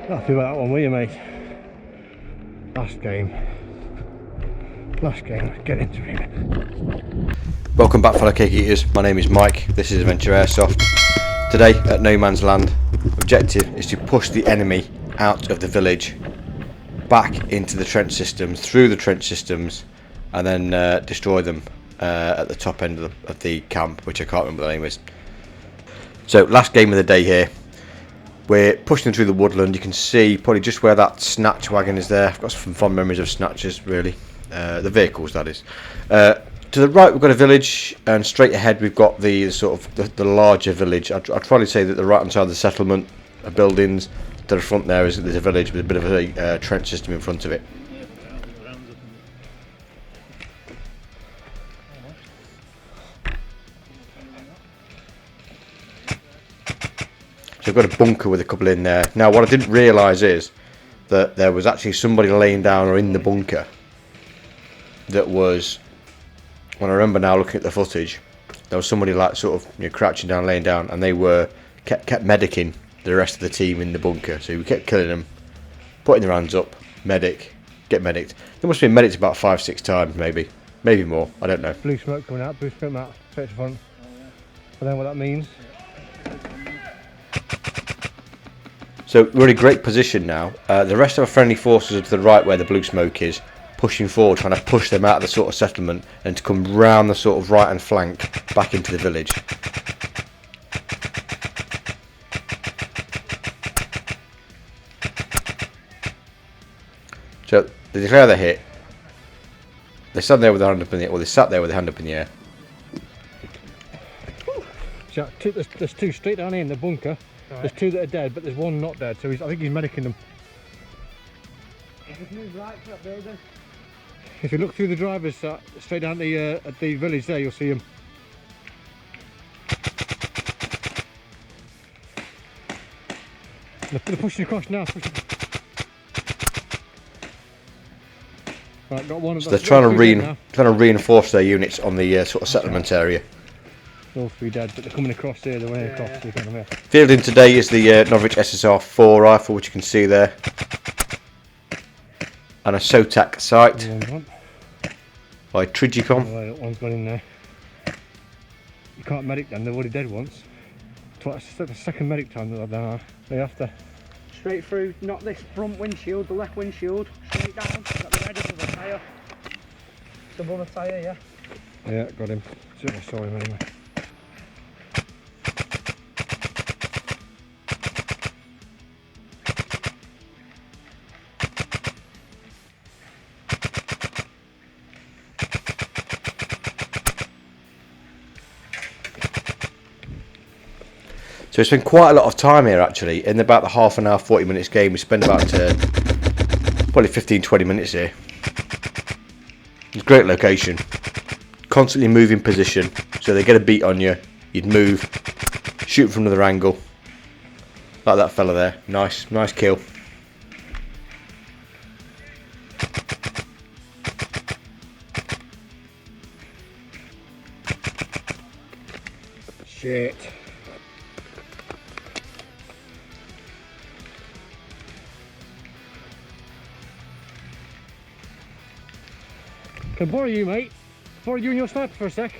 Happy about that one, were you, mate? Last game. Get into it. Welcome back, fellow cake eaters. My name is Mike. This is Adventure Airsoft. Today at No Man's Land, objective is to push the enemy out of the village, back into the trench systems, through the trench systems, and then destroy them at the top end of the camp, which I can't remember the name is. So last game of the day here. We're pushing through the woodland. You can see probably just where that snatch wagon is there. I've got some fond memories of snatches, really. The vehicles, that is. To the right we've got a village, and straight ahead we've got the sort of the larger village. I'd probably say that the right hand side of the settlement are buildings. To the front there's a village with a bit of a trench system in front of it. So I've got a bunker with a couple in there. Now what I didn't realise is that there was actually somebody laying down or in the bunker that was, when I remember now looking at the footage, there was somebody like sort of crouching down, laying down, and they kept medicing the rest of the team in the bunker. So we kept killing them, putting their hands up, medic, get medicked. There must have been medicked about 5-6 times, maybe more, I don't know. Blue smoke coming out, blue smoke out, straight to front. I don't know what that means. So we're in a great position now. The rest of our friendly forces are to the right where the blue smoke is, pushing forward, trying to push them out of the sort of settlement and to come round the sort of right hand flank back into the village. So they declare their hit. They stand there with their hand up in the air, or they sat there with their hand up in the air. So there's two straight down here in the bunker. Right. There's two that are dead, but there's one not dead, so I think he's medicing them. If you look through the driver's side, straight down at the village there, you'll see him. They're pushing across now. Right, got one. So they're trying to reinforce their units on the sort of settlement area. All three dead, but they're coming across here, they're way across. Yeah. Fielding today is the Norwich SSR4 rifle, which you can see there, and a SOTAC sight by Trigicom. Oh, that one's gone in there. You can't medic them, they're already dead once. It's the second medic time that they have to. Straight through, not this front windshield, the left windshield, straight down, got the red of the tyre. Some on a tyre, yeah? Yeah, got him. I saw him anyway. So we spent quite a lot of time here actually. In about the half an hour, 40 minutes game, we spent about probably 15-20 minutes here. It's a great location. Constantly moving position, so they get a beat on you, you'd move, shoot from another angle. Like that fella there. Nice kill. Shit. Can I borrow you, mate? Borrow you and your sniper for a sec.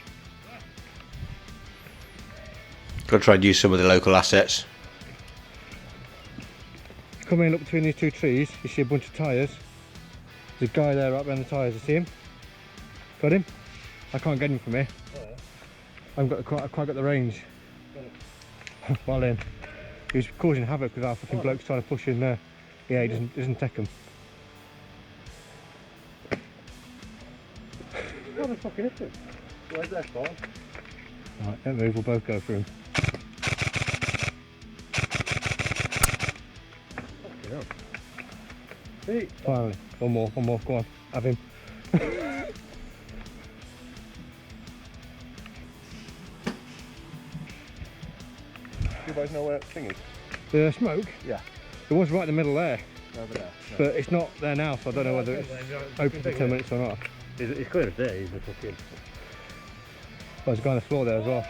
Gotta try and use some of the local assets. Come in, look between these two trees, you see a bunch of tyres. There's a guy there right behind the tyres, you see him? Got him? I can't get him from here. I haven't quite got the range. Well in. He's causing havoc with our fucking blokes trying to push in there. Yeah, he doesn't take them. What the fucking is it? Where's that for? Right, don't move, we'll both go through him. Fucking hell. Hey. Finally, one more, go on, have him. You guys know where that thing is? The smoke? Yeah. It was right in the middle there. Over there. No. But it's not there now, so I don't know whether it's open for 10 minutes or not. It's clear as day, he's a fucking... Oh, there's a guy on the floor there as well.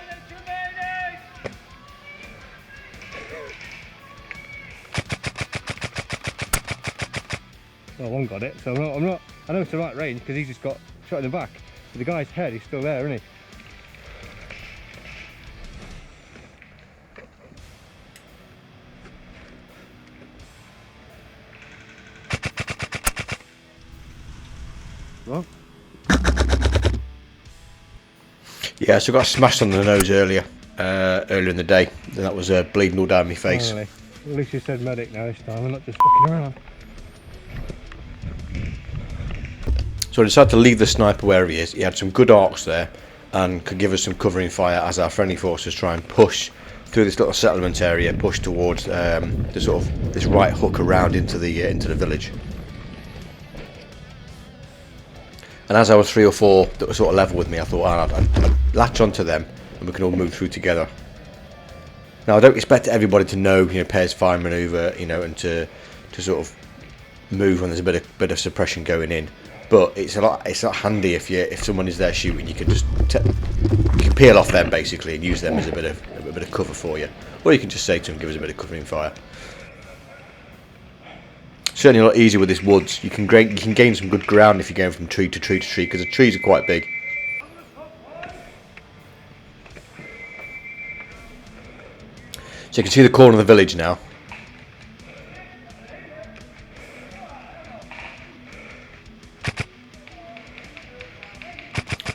Well, one got it, so I'm not. I know it's the right range because he's just got shot in the back. But the guy's head is still there, isn't he? Well, Yeah, so I got smashed on the nose earlier in the day, and that was bleeding all down my face. finally. At least you said medic now this time. I'm not just fucking around. So I decided to leave the sniper where he is. He had some good arcs there and could give us some covering fire as our friendly forces try and push through this little settlement area, push towards the sort of this right hook around into the village. And as I was 3 or 4 that were sort of level with me, I thought I'd latch onto them and we can all move through together. Now I don't expect everybody to know, pairs fire manoeuvre, and to sort of move when there's a bit of suppression going in. But it's a lot handy if someone is there shooting, you can just you can peel off them basically and use them as a bit of cover for you, or you can just say to them, give us a bit of covering fire. Certainly a lot easier with this woods. You can gain some good ground if you're going from tree to tree to tree because the trees are quite big. So you can see the corner of the village now.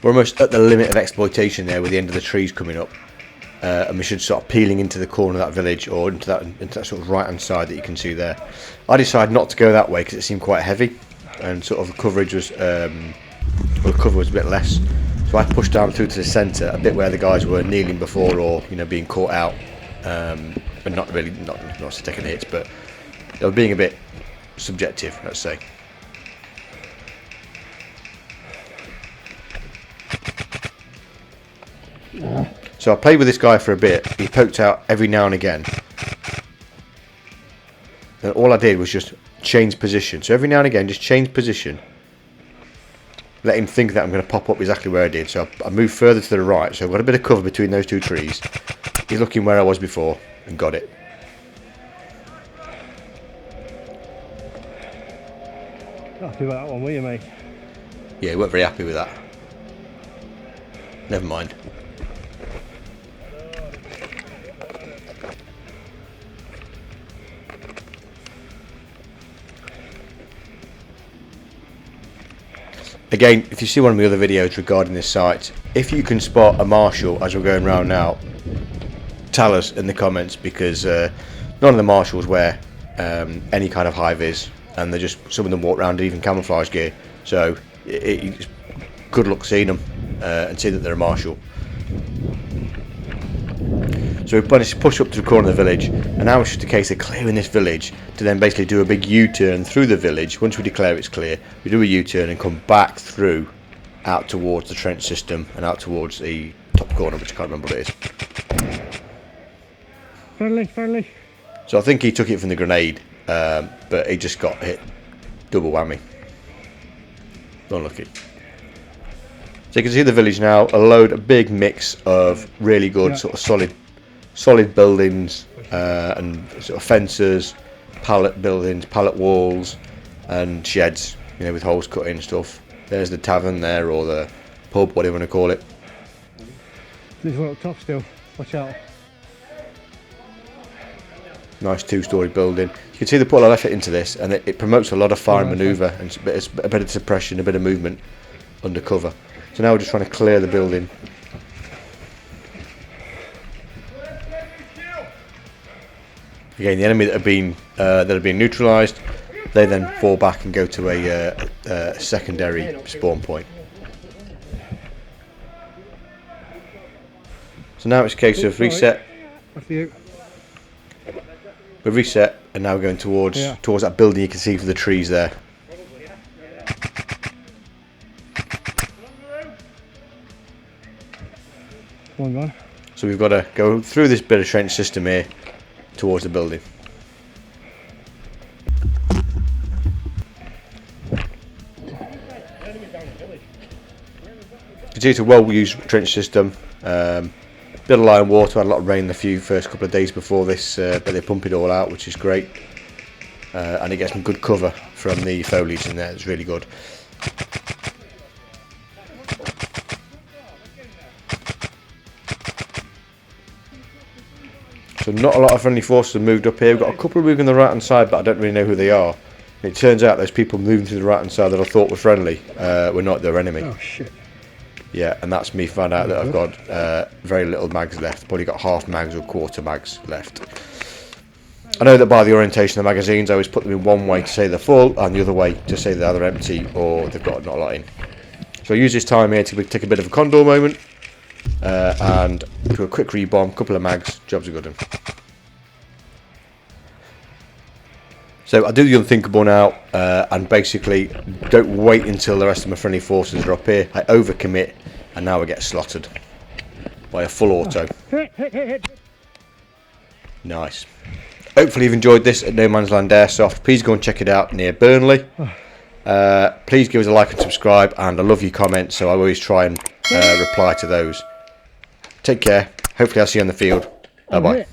We're almost at the limit of exploitation there with the end of the trees coming up. And we should start peeling into the corner of that village or into that sort of right hand side that you can see there. I decided not to go that way because it seemed quite heavy and sort of the coverage was the cover was a bit less. So I pushed down through to the centre, a bit where the guys were kneeling before or being caught out, but not taking hits, but they were being a bit subjective, let's say. So I played with this guy for a bit. He poked out every now and again. And all I did was just change position. So every now and again, just change position. Let him think that I'm going to pop up exactly where I did. So I moved further to the right. So I've got a bit of cover between those 2 trees. He's looking where I was before and got it. Happy about that one, were you, mate? Yeah, he weren't very happy with that. Never mind. Again, if you see one of my other videos regarding this site, if you can spot a marshal as we're going around now, tell us in the comments, because none of the marshals wear any kind of high vis, and some of them walk around in even camouflage gear. So it's good luck seeing them and seeing that they're a marshal. So we managed to push up to the corner of the village, and now it's just a case of clearing this village to then basically do a big U-turn through the village. Once we declare it's clear, we do a U-turn and come back through out towards the trench system and out towards the top corner, which I can't remember what it is. Friendly. So I think he took it from the grenade, but he just got hit double whammy. Unlucky. So you can see the village now, a big mix of really good sort of solid buildings and sort of fences, pallet buildings, pallet walls and sheds, with holes cut in and stuff. There's the tavern there, or the pub, whatever you want to call it. There's one up top still, watch out. Nice 2-storey building. You can see they put a lot of effort into this, and it promotes a lot of fire and manoeuvre and a bit of suppression, a bit of movement under cover. So now we're just trying to clear the building. Again, the enemy that have been neutralised, they then fall back and go to a secondary spawn point. So now it's a case of reset. We've reset, and now we're going towards that building you can see for the trees there. One gone. So we've got to go through this bit of trench system here towards the building. You can see it's a well-used trench system. Bit of line water, had a lot of rain the first couple of days before this, but they pump it all out, which is great. and it gets some good cover from the foliage in there. It's really good. So not a lot of friendly forces have moved up here. We've got a couple moving the right hand side, but I don't really know who they are. It turns out those people moving to the right hand side that I thought were friendly were not their enemy. Oh shit. Yeah, and that's me found out that I've got very little mags left. Probably got half mags or quarter mags left. I know that by the orientation of the magazines, I always put them in one way to say they're full and the other way to say they're either empty or they've got not a lot in. So I use this time here to take a bit of a condor moment and do a quick rebomb, couple of mags, jobs are good. So I do the unthinkable now and basically don't wait until the rest of my friendly forces are up here. I overcommit and now I get slaughtered by a full auto. Nice. Hopefully you've enjoyed this at No Man's Land Airsoft. Please go and check it out near Burnley. Please give us a like and subscribe, and I love your comments, so I always try and reply to those. Take care. Hopefully I'll see you on the field. Bye bye.